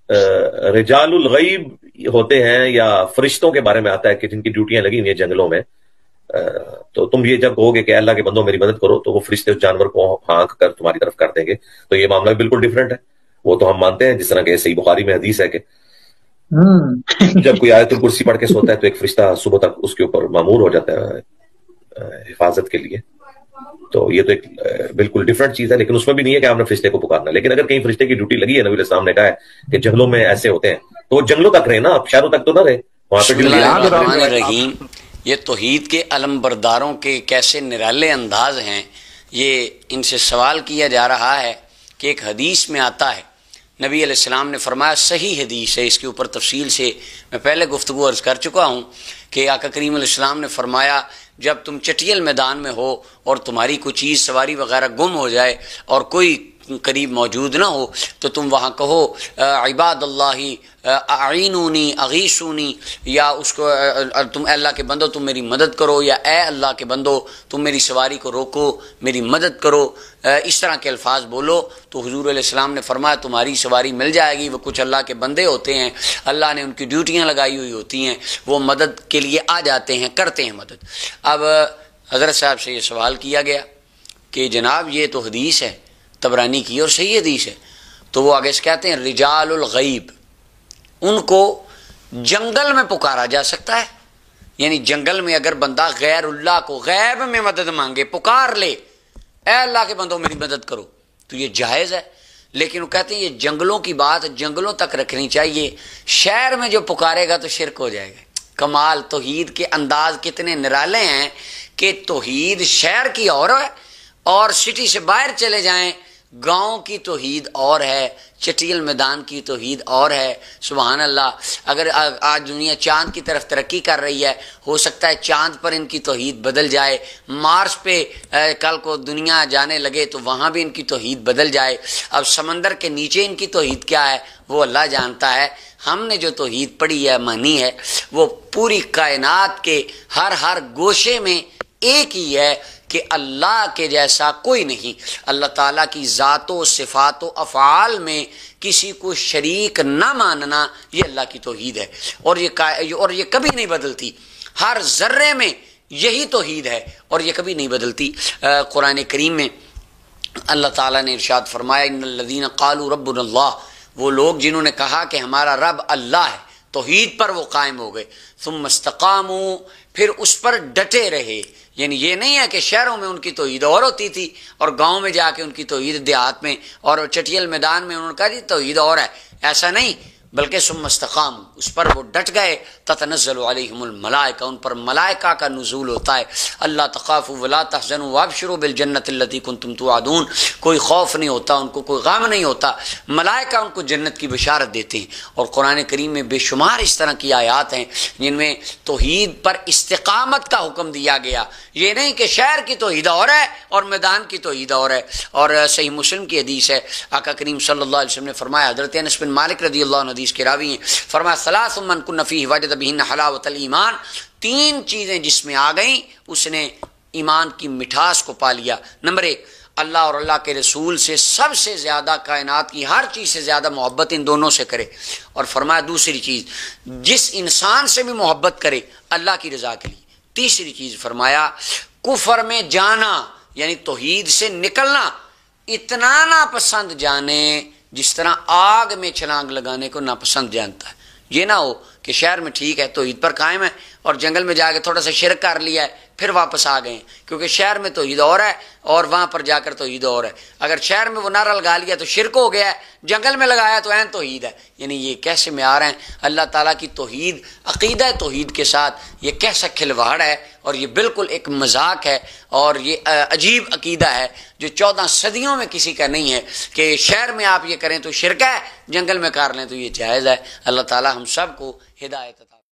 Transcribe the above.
رجال الغیب ہوتے ہیں یا فرشتوں کے بارے میں آتا ہے کہ جن کی ڈیوٹیاں لگی ہوئی ہیں جنگلوں میں، تو تم یہ جب کہو گے کہ اللہ کے بندوں میری مدد کرو، تو وہ فرشتے اس جانور کو ہانک کر تمہاری طرف کر دیں گے. تو یہ معاملہ بالکل ڈیفرنٹ ہے. وہ تو ہم مانتے ہیں، جس طرح کہ صحیح بخاری میں حدیث ہے کہ جب کوئی آیت الکرسی پڑھ کے سوتا ہے تو ایک فرشتہ صبح تک اس کے اوپر مامور ہو جاتا ہے حفاظت کے لیے. تو یہ تو ایک بالکل ڈفرنٹ چیز ہے، لیکن اس میں بھی نہیں ہے کہ آپ نے فرشتے کو پکارنا. لیکن اگر کہیں فرشتے کی ڈیوٹی لگی ہے، نبی علیہ السلام نے کہا ہے کہ جنگلوں میں ایسے ہوتے ہیں، تو وہ جنگلوں تک رہے نا، اب شہروں تک تو نہ رہے وہاں پہ. بسم اللہ الرحمن الرحیم. یہ توحید کے علم برداروں کے کیسے نرالے انداز ہیں. یہ ان سے سوال کیا جا رہا ہے کہ ایک حدیث میں آتا ہے، نبی علیہ السلام نے فرمایا، صحیح حدیث ہے، اس کے اوپر تفصیل سے میں پہلے گفتگو عرض کر چکا ہوں کہ آقا کریم علیہ السلام نے فرمایا، جب تم چٹیل میدان میں ہو اور تمہاری کوئی چیز سواری وغیرہ گم ہو جائے اور کوئی قریب موجود نہ ہو، تو تم وہاں کہو عباد اللہ اعینونی اغیثونی، یا اس کو تم اللہ کے بندو تم میری مدد کرو، یا اے اللہ کے بندو تم میری سواری کو روکو، میری مدد کرو. اس طرح کے الفاظ بولو تو حضور علیہ السلام نے فرمایا تمہاری سواری مل جائے گی. وہ کچھ اللہ کے بندے ہوتے ہیں، اللہ نے ان کی ڈیوٹیاں لگائی ہوئی ہوتی ہیں، وہ مدد کے لیے آ جاتے ہیں، کرتے ہیں مدد. اب حضرت صاحب سے یہ سوال کیا گیا کہ جناب یہ تو حدیث ہے طبرانی کی اور صحیح حدیث ہے، تو وہ آگے سے کہتے ہیں رجال الغیب، ان کو جنگل میں پکارا جا سکتا ہے. یعنی جنگل میں اگر بندہ غیر اللہ کو غیب میں مدد مانگے، پکار لے، اے اللہ کے بندوں میری مدد کرو، تو یہ جائز ہے. لیکن وہ کہتے ہیں یہ جنگلوں کی بات جنگلوں تک رکھنی چاہیے، شہر میں جو پکارے گا تو شرک ہو جائے گا. کمال توحید کے انداز کتنے نرالے ہیں کہ توحید شہر کی اور ہے، اور سٹی سے باہر چلے جائیں گاؤں کی توحید اور ہے، چٹیل میدان کی توحید اور ہے. سبحان اللہ. اگر آج دنیا چاند کی طرف ترقی کر رہی ہے، ہو سکتا ہے چاند پر ان کی توحید بدل جائے، مارس پہ کل کو دنیا جانے لگے تو وہاں بھی ان کی توحید بدل جائے. اب سمندر کے نیچے ان کی توحید کیا ہے وہ اللہ جانتا ہے. ہم نے جو توحید پڑھی ہے مانی ہے وہ پوری کائنات کے ہر گوشے میں ایک ہی ہے کہ اللہ کے جیسا کوئی نہیں. اللہ تعالیٰ کی ذات و صفات و افعال میں کسی کو شریک نہ ماننا یہ اللہ کی توحید ہے، اور یہ کبھی نہیں بدلتی. ہر ذرے میں یہی توحید ہے اور یہ کبھی نہیں بدلتی. قرآن کریم میں اللہ تعالیٰ نے ارشاد فرمایا ان الذین قالوا ربنا اللہ، وہ لوگ جنہوں نے کہا کہ ہمارا رب اللہ ہے، توحید پر وہ قائم ہو گئے، ثم استقاموا، پھر اس پر ڈٹے رہے. یعنی یہ نہیں ہے کہ شہروں میں ان کی توحید اور ہوتی تھی اور گاؤں میں جا کے ان کی توحید، دیہات میں اور چٹیل میدان میں انہوں نے کہا جی توحید اور ہے، ایسا نہیں، بلکہ ثم استقام، اس پر وہ ڈٹ گئے. تتنزل علیہم الملائکہ، ان پر ملائکہ کا نزول ہوتا ہے. اللہ تخافوا ولا تحزنوا وابشروا بالجنۃ التي کنتم توعدون، کوئی خوف نہیں ہوتا ان کو، کوئی غم نہیں ہوتا، ملائکہ ان کو جنت کی بشارت دیتے ہیں. اور قرآن کریم میں بے شمار اس طرح کی آیات ہیں جن میں توحید پر استقامت کا حکم دیا گیا. یہ نہیں کہ شہر کی توحید اور ہے اور میدان کی توحید اور ہے. اور صحیح مسلم کی حدیث ہے، آقا کریم صلی اللہ علیہ وسلم نے فرمایا، حضرت انس بن مالک رضی اللہ عنہ حدیث کے راوی ہیں، فرمایا ثلاث من کن فیہ وجد بہن حلاوۃ الایمان، تین چیزیں جس میں آ گئیں اس نے ایمان کی مٹھاس کو پا لیا. نمبر ایک، اللہ اور اللہ کے رسول سے سب سے زیادہ، کائنات کی ہر چیز سے زیادہ محبت ان دونوں سے کرے. اور فرمایا دوسری چیز، جس انسان سے بھی محبت کرے اللہ کی رضا کے لیے. تیسری چیز فرمایا کفر میں جانا، یعنی توحید سے نکلنا اتنا ناپسند جانے جس طرح آگ میں چھلانگ لگانے کو ناپسند جانتا ہے. یہ نہ ہو کہ شہر میں ٹھیک ہے توحید پر قائم ہے اور جنگل میں جا کے تھوڑا سا شرک کر لیا ہے پھر واپس آ گئے، کیونکہ شہر میں توحید اور ہے اور وہاں پر جا کر توحید اور ہے. اگر شہر میں وہ نعرہ لگا لیا تو شرک ہو گیا ہے، جنگل میں لگایا تو عین توحید ہے. یعنی یہ کیسے معیار ہیں اللہ تعالیٰ کی توحید، عقیدہ توحید کے ساتھ یہ کیسا کھلواڑ ہے، اور یہ بالکل ایک مذاق ہے اور یہ عجیب عقیدہ ہے جو 14 صدیوں میں کسی کا نہیں ہے کہ شہر میں آپ یہ کریں تو شرک ہے، جنگل میں کر لیں تو یہ جائز ہے. اللہ تعالیٰ ہم سب کو ہدایت عطا